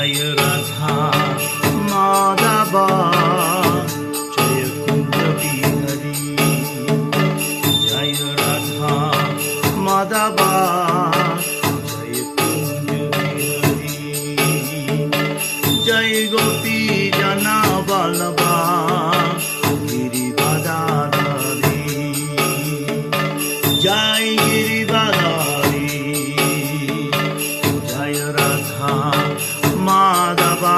जय राधा माधवा जय कुंज बिहारी जय राधा माधवा जय कुंज बिहारी जय गोपी जना बल्लभा गिरिबाधारी जय गिरिबाधारी जय राधा माधवा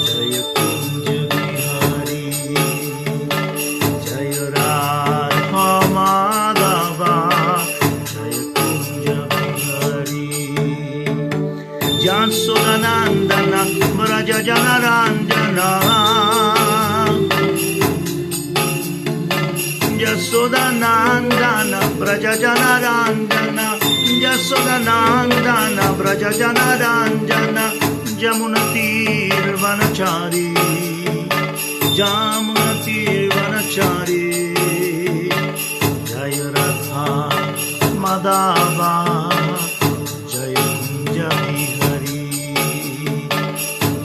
जय कुंज बिहारी जय राधा माधवा जय कुंज बिहारी यशोदानंदन व्रज जनरंजन यशोदानंदन व्रज जनरंजन यशोदानंदन व्रज जनरंजन जमुना तीर वनचारी जमुना तीर वनचारी जय राधा माधवा जय कुंज बिहारी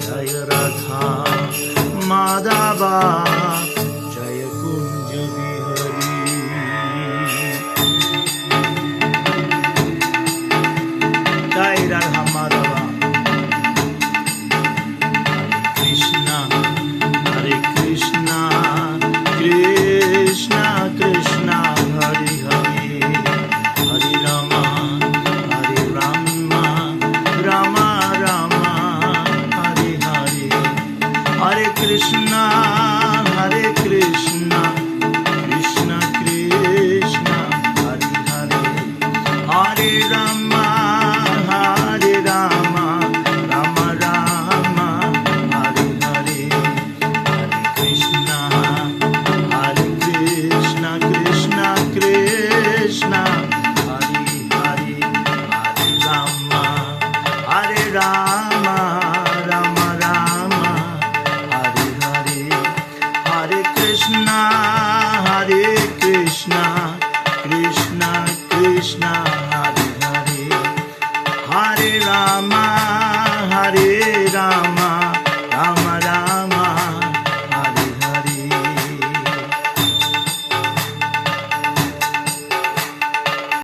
जय राधा माधवा जय कुंज बिहारी जय Radha Madhava Hare Krishna Krishna Krishna Hare Hare Hare Rama Hare Rama Rama Rama Hare Hare Hare Krishna Krishna Krishna Hare Hare Hare Rama Hare Rama Rama Rama Hare Hare Krishna Krishna Krishna